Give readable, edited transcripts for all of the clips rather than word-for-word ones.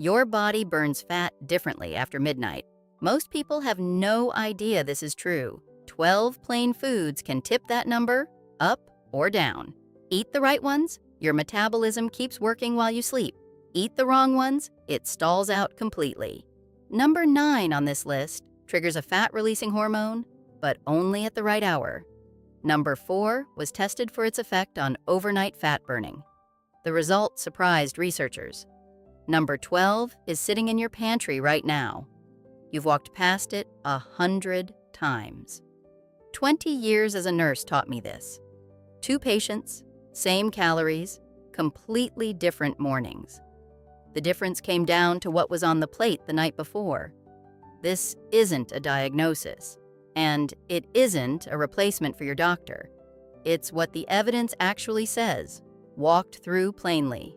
Your body burns fat differently after midnight. Most people have no idea this is true. 12 plain foods can tip that number up or down. Eat the right ones, your metabolism keeps working while you sleep. Eat the wrong ones, it stalls out completely. Number 9 on this list triggers a fat-releasing hormone, but only at the right hour. Number 4 was tested for its effect on overnight fat burning. The result surprised researchers. Number 12 is sitting in your pantry right now. You've walked past it 100 times. 20 years as a nurse taught me this. 2 patients, same calories, completely different mornings. The difference came down to what was on the plate the night before. This isn't a diagnosis, and it isn't a replacement for your doctor. It's what the evidence actually says, walked through plainly.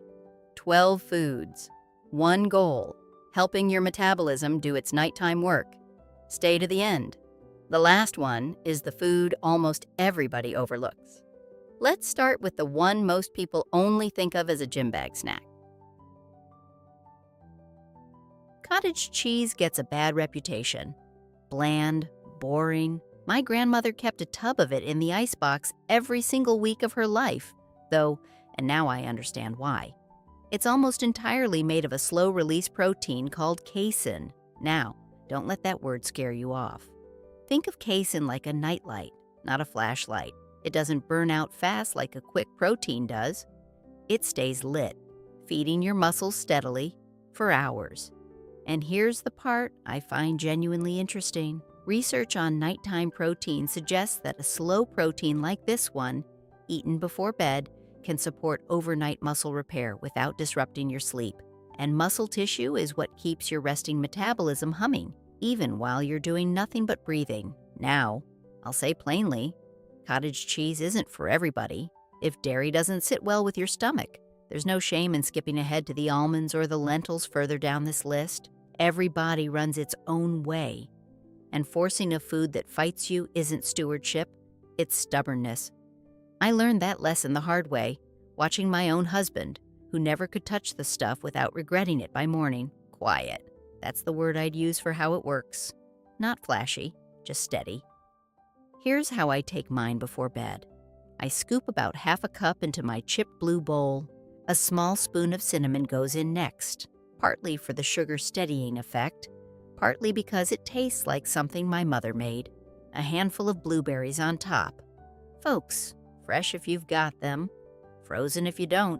12 foods, 1 goal, helping your metabolism do its nighttime work. Stay to the end. The last one is the food almost everybody overlooks. Let's start with the one most people only think of as a gym bag snack. Cottage cheese gets a bad reputation. Bland, boring. My grandmother kept a tub of it in the icebox every single week of her life, though, and now I understand why. It's almost entirely made of a slow-release protein called casein. Now, don't let that word scare you off. Think of casein like a nightlight, not a flashlight. It doesn't burn out fast like a quick protein does. It stays lit, feeding your muscles steadily for hours. And here's the part I find genuinely interesting. Research on nighttime protein suggests that a slow protein like this one, eaten before bed, can support overnight muscle repair without disrupting your sleep. And muscle tissue is what keeps your resting metabolism humming, even while you're doing nothing but breathing. Now, I'll say plainly, cottage cheese isn't for everybody. If dairy doesn't sit well with your stomach, there's no shame in skipping ahead to the almonds or the lentils further down this list. Every body runs its own way. And forcing a food that fights you isn't stewardship, it's stubbornness. I learned that lesson the hard way, watching my own husband, who never could touch the stuff without regretting it by morning. Quiet. That's the word I'd use for how it works. Not flashy, just steady. Here's how I take mine before bed. I scoop about half a cup into my chipped blue bowl. A small spoon of cinnamon goes in next, partly for the sugar steadying effect, partly because it tastes like something my mother made. A handful of blueberries on top. Folks, fresh if you've got them, frozen if you don't.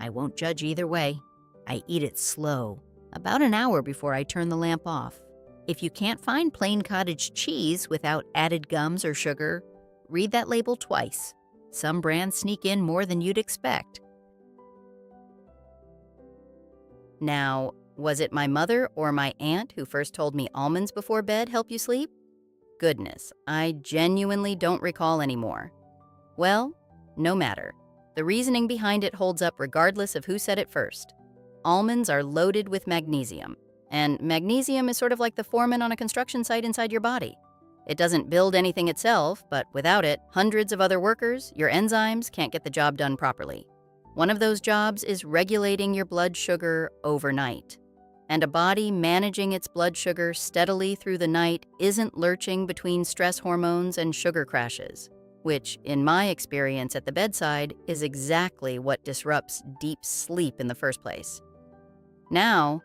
I won't judge either way. I eat it slow, about an hour before I turn the lamp off. If you can't find plain cottage cheese without added gums or sugar, read that label twice. Some brands sneak in more than you'd expect. Now, was it my mother or my aunt who first told me almonds before bed help you sleep? Goodness, I genuinely don't recall anymore. Well, no matter. The reasoning behind it holds up regardless of who said it first. Almonds are loaded with magnesium, and magnesium is sort of like the foreman on a construction site inside your body. It doesn't build anything itself, but without it, hundreds of other workers, your enzymes, can't get the job done properly. One of those jobs is regulating your blood sugar overnight. And a body managing its blood sugar steadily through the night isn't lurching between stress hormones and sugar crashes, which, in my experience at the bedside, is exactly what disrupts deep sleep in the first place. Now,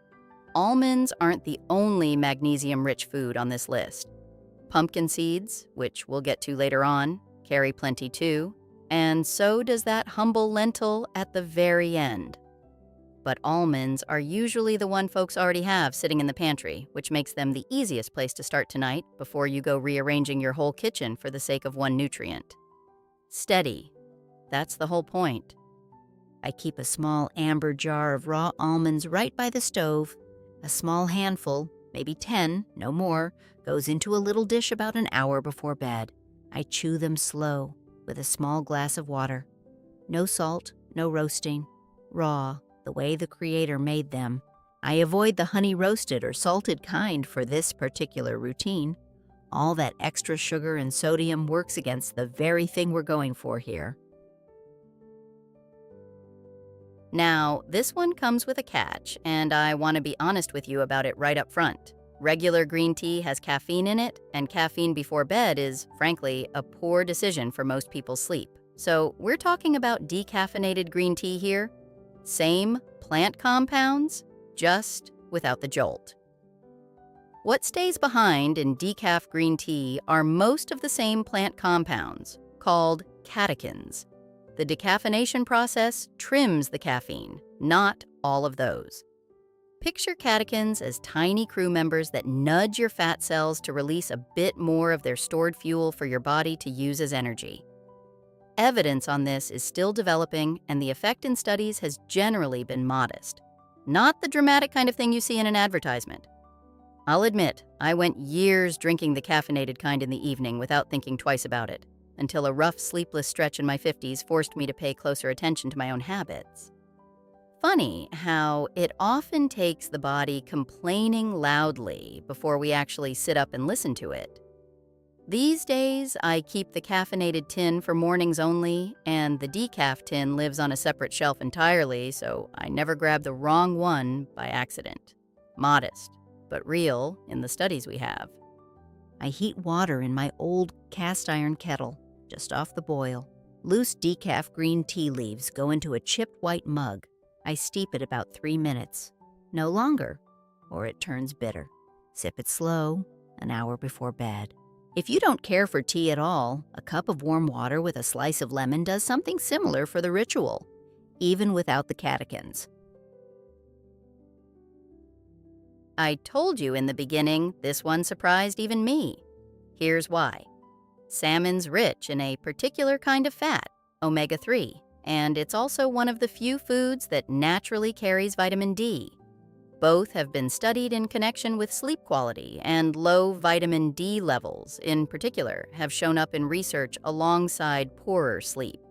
almonds aren't the only magnesium-rich food on this list. Pumpkin seeds, which we'll get to later on, carry plenty too, and so does that humble lentil at the very end. But almonds are usually the one folks already have sitting in the pantry, which makes them the easiest place to start tonight before you go rearranging your whole kitchen for the sake of one nutrient. Steady. That's the whole point. I keep a small amber jar of raw almonds right by the stove. A small handful, maybe 10, no more, goes into a little dish about an hour before bed. I chew them slow, with a small glass of water. No salt, no roasting. Raw, the way the Creator made them. I avoid the honey-roasted or salted kind for this particular routine. All that extra sugar and sodium works against the very thing we're going for here. Now, this one comes with a catch, and I want to be honest with you about it right up front. Regular green tea has caffeine in it, and caffeine before bed is, frankly, a poor decision for most people's sleep. So, we're talking about decaffeinated green tea here. Same plant compounds, just without the jolt. What stays behind in decaf green tea are most of the same plant compounds, called catechins. The decaffeination process trims the caffeine, not all of those. Picture catechins as tiny crew members that nudge your fat cells to release a bit more of their stored fuel for your body to use as energy. Evidence on this is still developing, and the effect in studies has generally been modest. Not the dramatic kind of thing you see in an advertisement. I'll admit, I went years drinking the caffeinated kind in the evening without thinking twice about it, until a rough, sleepless stretch in my 50s forced me to pay closer attention to my own habits. Funny how it often takes the body complaining loudly before we actually sit up and listen to it. These days, I keep the caffeinated tin for mornings only, and the decaf tin lives on a separate shelf entirely, so I never grab the wrong one by accident. Modest, but real in the studies we have. I heat water in my old cast iron kettle, just off the boil. Loose decaf green tea leaves go into a chipped white mug. I steep it about 3 minutes. No longer, or it turns bitter. Sip it slow, an hour before bed. If you don't care for tea at all, a cup of warm water with a slice of lemon does something similar for the ritual, even without the catechins. I told you in the beginning this one surprised even me. Here's why. Salmon's rich in a particular kind of fat, omega-3, and it's also one of the few foods that naturally carries vitamin D. Both have been studied in connection with sleep quality, and low vitamin D levels, in particular, have shown up in research alongside poorer sleep.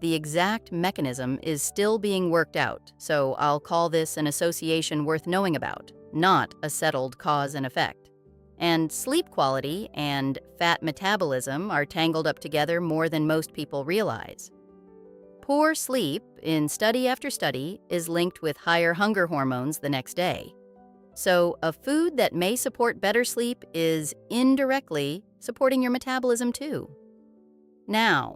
The exact mechanism is still being worked out, so I'll call this an association worth knowing about, not a settled cause and effect. And sleep quality and fat metabolism are tangled up together more than most people realize. Poor sleep, in study after study, is linked with higher hunger hormones the next day. So, a food that may support better sleep is indirectly supporting your metabolism too. Now,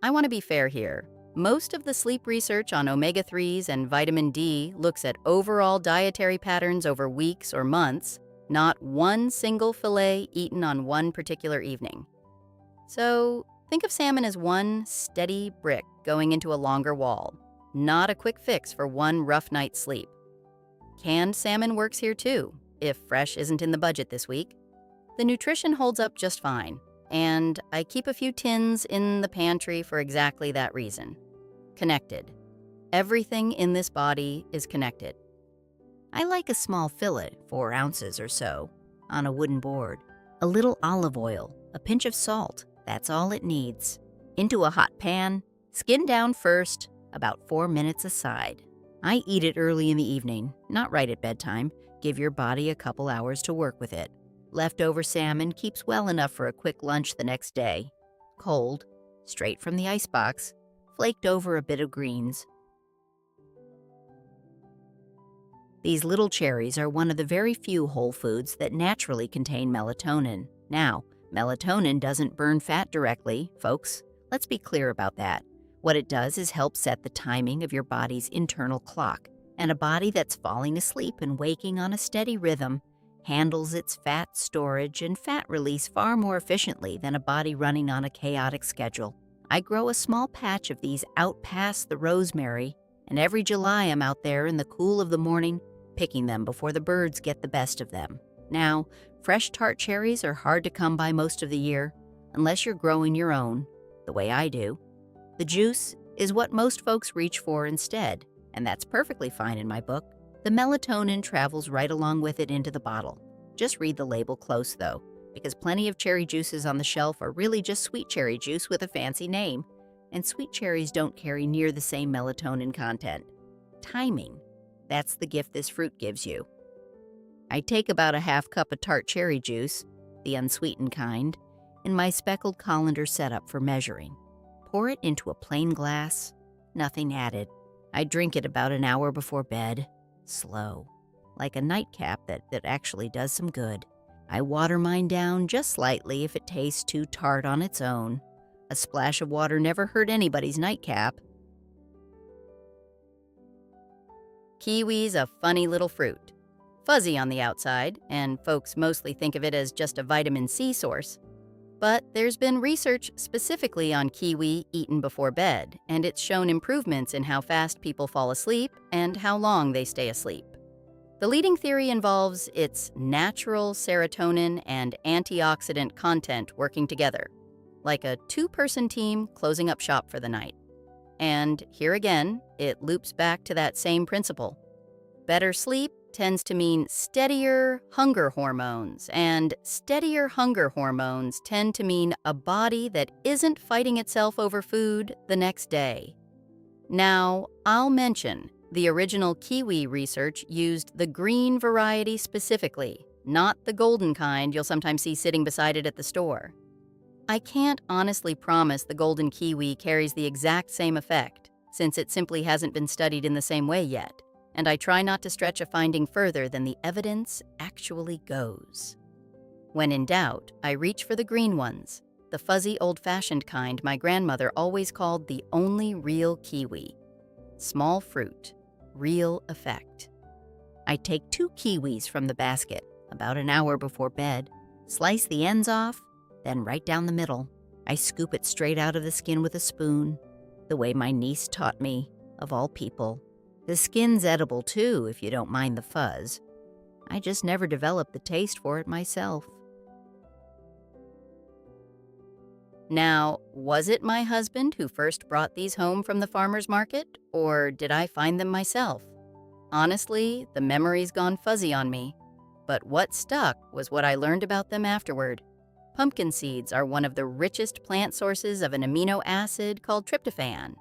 I want to be fair here. Most of the sleep research on omega-3s and vitamin D looks at overall dietary patterns over weeks or months, not one single fillet eaten on one particular evening. So, think of salmon as one steady brick going into a longer wall, not a quick fix for one rough night's sleep. Canned salmon works here too, if fresh isn't in the budget this week. The nutrition holds up just fine, and I keep a few tins in the pantry for exactly that reason. Connected. Everything in this body is connected. I like a small fillet, 4 ounces or so, on a wooden board. A little olive oil, a pinch of salt, that's all it needs. Into a hot pan, skin down first, about 4 minutes aside. I eat it early in the evening, not right at bedtime. Give your body a couple hours to work with it. Leftover salmon keeps well enough for a quick lunch the next day. Cold, straight from the icebox, flaked over a bit of greens. These little cherries are one of the very few whole foods that naturally contain melatonin. Now, melatonin doesn't burn fat directly, folks. Let's be clear about that. What it does is help set the timing of your body's internal clock, and a body that's falling asleep and waking on a steady rhythm handles its fat storage and fat release far more efficiently than a body running on a chaotic schedule. I grow a small patch of these out past the rosemary, and every July I'm out there in the cool of the morning picking them before the birds get the best of them. Now, fresh tart cherries are hard to come by most of the year, unless you're growing your own, the way I do. The juice is what most folks reach for instead, and that's perfectly fine in my book. The melatonin travels right along with it into the bottle. Just read the label close, though, because plenty of cherry juices on the shelf are really just sweet cherry juice with a fancy name, and sweet cherries don't carry near the same melatonin content. Timing, that's the gift this fruit gives you. I take about a half cup of tart cherry juice, the unsweetened kind, in my speckled colander setup for measuring. Pour it into a plain glass, nothing added. I drink it about an hour before bed, slow, like a nightcap that actually does some good. I water mine down just slightly if it tastes too tart on its own. A splash of water never hurt anybody's nightcap. Kiwi's a funny little fruit. Fuzzy on the outside, and folks mostly think of it as just a vitamin C source. But there's been research specifically on kiwi eaten before bed, and it's shown improvements in how fast people fall asleep and how long they stay asleep. The leading theory involves its natural serotonin and antioxidant content working together, like a two-person team closing up shop for the night. And here again, it loops back to that same principle. Better sleep tends to mean steadier hunger hormones, and steadier hunger hormones tend to mean a body that isn't fighting itself over food the next day. Now, I'll mention the original kiwi research used the green variety specifically, not the golden kind you'll sometimes see sitting beside it at the store. I can't honestly promise the golden kiwi carries the exact same effect, since it simply hasn't been studied in the same way yet, and I try not to stretch a finding further than the evidence actually goes. When in doubt, I reach for the green ones, the fuzzy old-fashioned kind my grandmother always called the only real kiwi. Small fruit, real effect. I take 2 kiwis from the basket about an hour before bed, slice the ends off, then right down the middle. I scoop it straight out of the skin with a spoon, the way my niece taught me, of all people. The skin's edible too, if you don't mind the fuzz. I just never developed the taste for it myself. Now, was it my husband who first brought these home from the farmer's market, or did I find them myself? Honestly, the memory's gone fuzzy on me, but what stuck was what I learned about them afterward. Pumpkin seeds are one of the richest plant sources of an amino acid called tryptophan.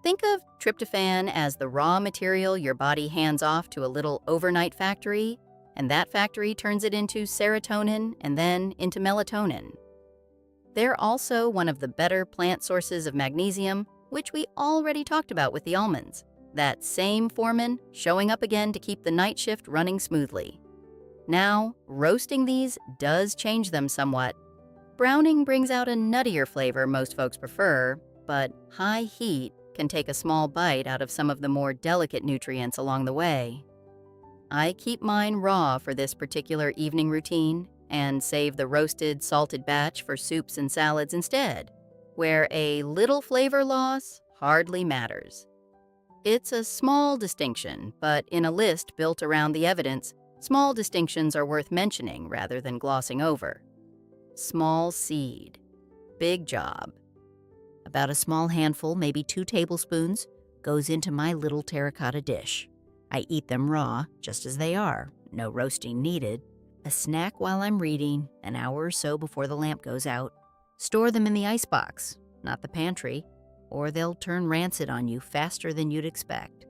Think of tryptophan as the raw material your body hands off to a little overnight factory, and that factory turns it into serotonin and then into melatonin. They're also one of the better plant sources of magnesium, which we already talked about with the almonds. That same foreman showing up again to keep the night shift running smoothly. Now, roasting these does change them somewhat. Browning brings out a nuttier flavor most folks prefer, but high heat can take a small bite out of some of the more delicate nutrients along the way. I keep mine raw for this particular evening routine and save the roasted, salted batch for soups and salads instead, where a little flavor loss hardly matters. It's a small distinction, but in a list built around the evidence, small distinctions are worth mentioning rather than glossing over. Small seed. Big job. About a small handful, maybe 2 tablespoons, goes into my little terracotta dish. I eat them raw, just as they are, no roasting needed. A snack while I'm reading, an hour or so before the lamp goes out. Store them in the icebox, not the pantry, or they'll turn rancid on you faster than you'd expect.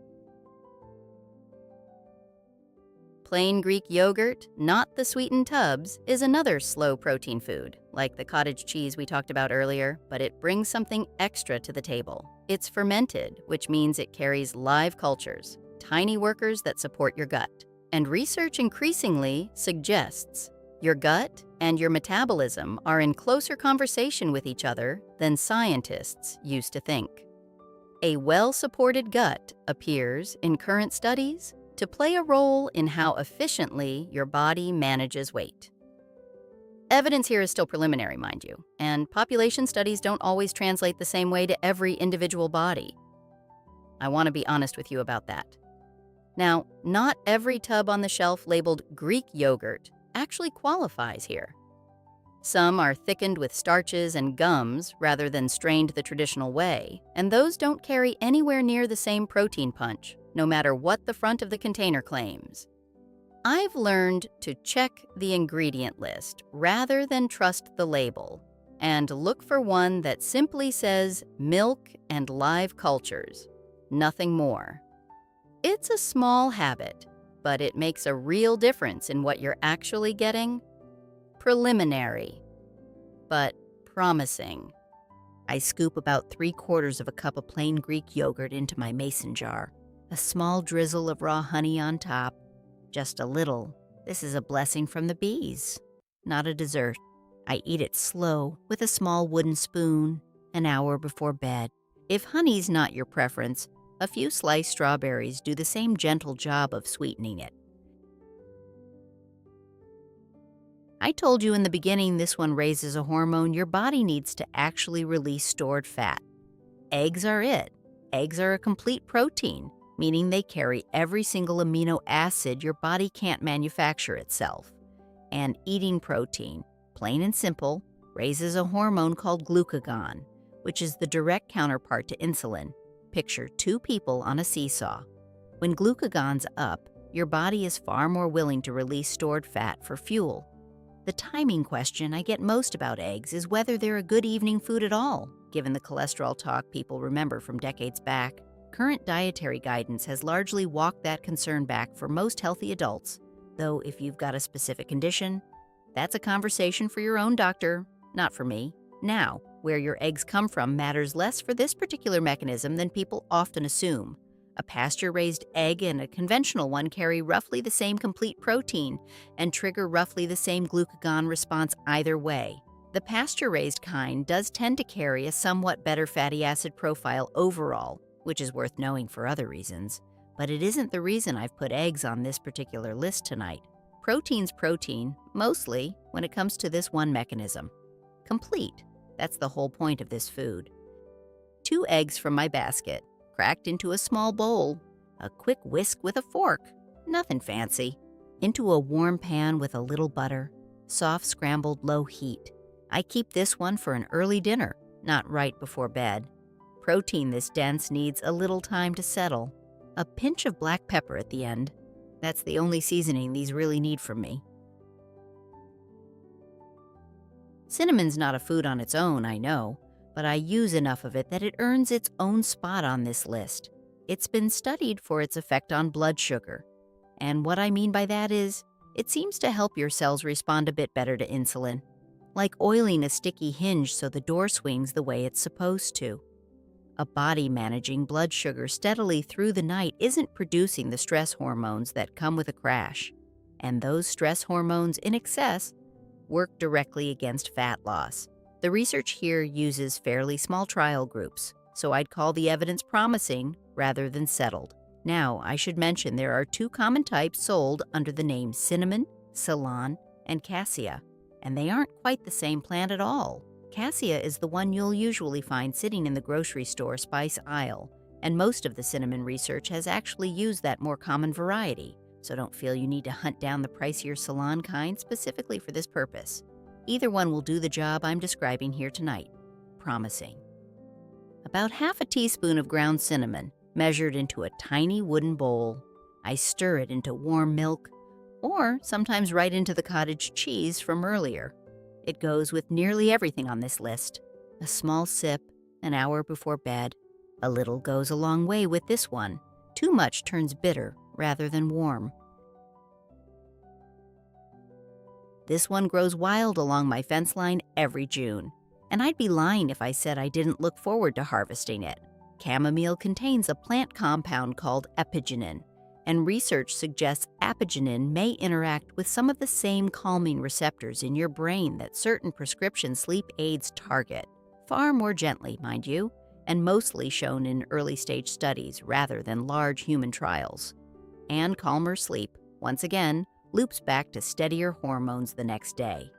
Plain Greek yogurt, not the sweetened tubs, is another slow protein food, like the cottage cheese we talked about earlier, but it brings something extra to the table. It's fermented, which means it carries live cultures, tiny workers that support your gut. And research increasingly suggests your gut and your metabolism are in closer conversation with each other than scientists used to think. A well-supported gut appears, in current studies, to play a role in how efficiently your body manages weight. Evidence here is still preliminary, mind you, and population studies don't always translate the same way to every individual body. I want to be honest with you about that. Now, not every tub on the shelf labeled Greek yogurt actually qualifies here. Some are thickened with starches and gums rather than strained the traditional way, and those don't carry anywhere near the same protein punch, no matter what the front of the container claims. I've learned to check the ingredient list rather than trust the label, and look for one that simply says milk and live cultures, nothing more. It's a small habit, but it makes a real difference in what you're actually getting. Preliminary, but promising. I scoop about 3/4 of a cup of plain Greek yogurt into my mason jar. A small drizzle of raw honey on top. Just a little. This is a blessing from the bees, not a dessert. I eat it slow with a small wooden spoon, an hour before bed. If honey's not your preference, a few sliced strawberries do the same gentle job of sweetening it. I told you in the beginning this one raises a hormone your body needs to actually release stored fat. Eggs are it. Eggs are a complete protein, meaning they carry every single amino acid your body can't manufacture itself. And eating protein, plain and simple, raises a hormone called glucagon, which is the direct counterpart to insulin. Picture two people on a seesaw. When glucagon's up, your body is far more willing to release stored fat for fuel. The timing question I get most about eggs is whether they're a good evening food at all, given the cholesterol talk people remember from decades back. Current dietary guidance has largely walked that concern back for most healthy adults, though if you've got a specific condition, that's a conversation for your own doctor, not for me. Now, where your eggs come from matters less for this particular mechanism than people often assume. A pasture-raised egg and a conventional one carry roughly the same complete protein and trigger roughly the same glucagon response either way. The pasture-raised kind does tend to carry a somewhat better fatty acid profile overall, which is worth knowing for other reasons, but it isn't the reason I've put eggs on this particular list tonight. Protein's protein, mostly, when it comes to this one mechanism. Complete. That's the whole point of this food. 2 eggs from my basket, cracked into a small bowl, a quick whisk with a fork, nothing fancy, into a warm pan with a little butter, soft scrambled low heat. I keep this one for an early dinner, not right before bed. Protein this dense needs a little time to settle. A pinch of black pepper at the end. That's the only seasoning these really need from me. Cinnamon's not a food on its own, I know, but I use enough of it that it earns its own spot on this list. It's been studied for its effect on blood sugar. And what I mean by that is, it seems to help your cells respond a bit better to insulin, like oiling a sticky hinge so the door swings the way it's supposed to. A body managing blood sugar steadily through the night isn't producing the stress hormones that come with a crash, and those stress hormones in excess work directly against fat loss. The research here uses fairly small trial groups, so I'd call the evidence promising rather than settled. Now, I should mention there are 2 common types sold under the name cinnamon, Ceylon, and cassia, and they aren't quite the same plant at all. Cassia is the one you'll usually find sitting in the grocery store spice aisle, and most of the cinnamon research has actually used that more common variety, so don't feel you need to hunt down the pricier Ceylon kind specifically for this purpose. Either one will do the job I'm describing here tonight. Promising. About half a teaspoon of ground cinnamon, measured into a tiny wooden bowl. I stir it into warm milk, or sometimes right into the cottage cheese from earlier. It goes with nearly everything on this list. A small sip, an hour before bed. A little goes a long way with this one. Too much turns bitter rather than warm. This one grows wild along my fence line every June, and I'd be lying if I said I didn't look forward to harvesting it. Chamomile contains a plant compound called epigenin, and research suggests apigenin may interact with some of the same calming receptors in your brain that certain prescription sleep aids target, far more gently, mind you, and mostly shown in early-stage studies rather than large human trials. And calmer sleep, once again, loops back to steadier hormones the next day.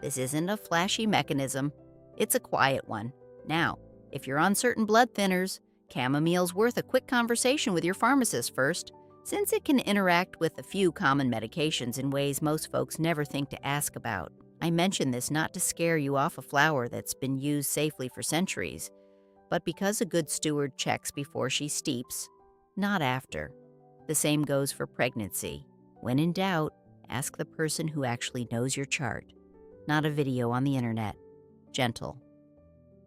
This isn't a flashy mechanism, it's a quiet one. Now, if you're on certain blood thinners, chamomile's worth a quick conversation with your pharmacist first, since it can interact with a few common medications in ways most folks never think to ask about. I mention this not to scare you off a flower that's been used safely for centuries, but because a good steward checks before she steeps, not after. The same goes for pregnancy. When in doubt, ask the person who actually knows your chart, not a video on the internet. Gentle.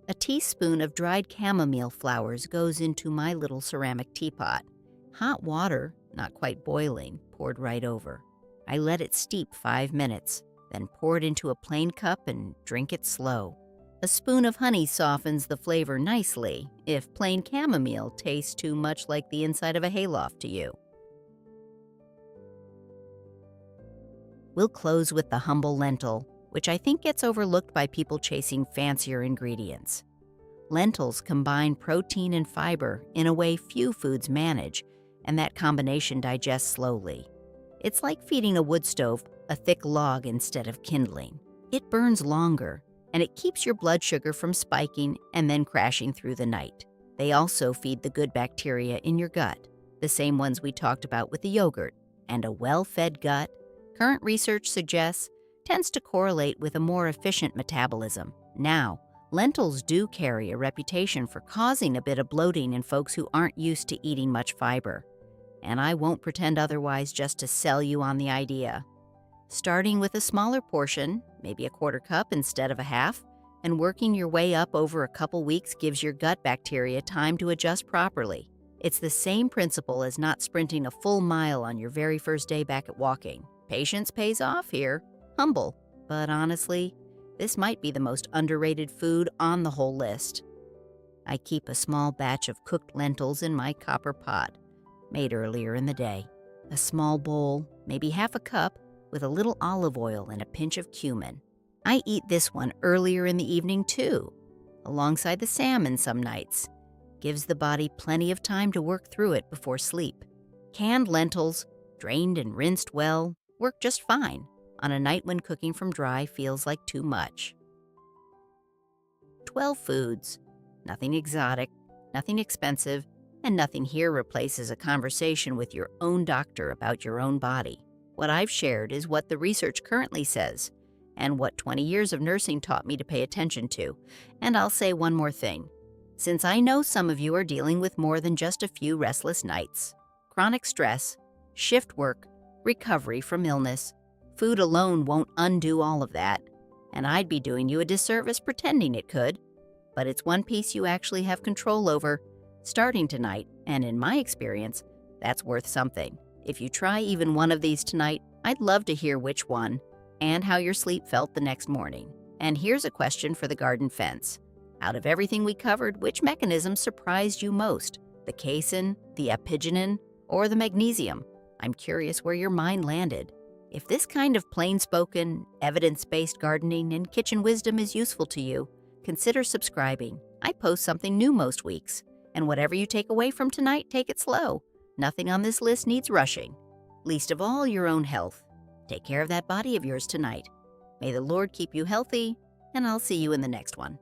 A teaspoon of dried chamomile flowers goes into my little ceramic teapot. Hot water, not quite boiling, poured right over. I let it steep 5 minutes, then pour it into a plain cup and drink it slow. A spoon of honey softens the flavor nicely if plain chamomile tastes too much like the inside of a hayloft to you. We'll close with the humble lentil, which I think gets overlooked by people chasing fancier ingredients. Lentils combine protein and fiber in a way few foods manage, and that combination digests slowly. It's like feeding a wood stove a thick log instead of kindling. It burns longer, and it keeps your blood sugar from spiking and then crashing through the night. They also feed the good bacteria in your gut, the same ones we talked about with the yogurt. And a well-fed gut, current research suggests, tends to correlate with a more efficient metabolism. Now, lentils do carry a reputation for causing a bit of bloating in folks who aren't used to eating much fiber. And I won't pretend otherwise just to sell you on the idea. Starting with a smaller portion, maybe a quarter cup instead of a half, and working your way up over a couple weeks gives your gut bacteria time to adjust properly. It's the same principle as not sprinting a full mile on your very first day back at walking. Patience pays off here. Humble. But honestly, this might be the most underrated food on the whole list. I keep a small batch of cooked lentils in my copper pot, made earlier in the day. A small bowl, maybe half a cup, with a little olive oil and a pinch of cumin. I eat this one earlier in the evening too, alongside the salmon some nights. Gives the body plenty of time to work through it before sleep. Canned lentils, drained and rinsed well, work just fine on a night when cooking from dry feels like too much. 12 foods. Nothing exotic, nothing expensive, and nothing here replaces a conversation with your own doctor about your own body. What I've shared is what the research currently says, and what 20 years of nursing taught me to pay attention to. And I'll say one more thing. Since I know some of you are dealing with more than just a few restless nights, chronic stress, shift work, recovery from illness, food alone won't undo all of that, and I'd be doing you a disservice pretending it could. But it's one piece you actually have control over, starting tonight, and in my experience, that's worth something. If you try even one of these tonight, I'd love to hear which one and how your sleep felt the next morning. And here's a question for the garden fence. Out of everything we covered, which mechanism surprised you most? The casein, the apigenin, or the magnesium? I'm curious where your mind landed. If this kind of plain-spoken, evidence-based gardening and kitchen wisdom is useful to you, consider subscribing. I post something new most weeks. And whatever you take away from tonight, take it slow. Nothing on this list needs rushing. Least of all, your own health. Take care of that body of yours tonight. May the Lord keep you healthy, and I'll see you in the next one.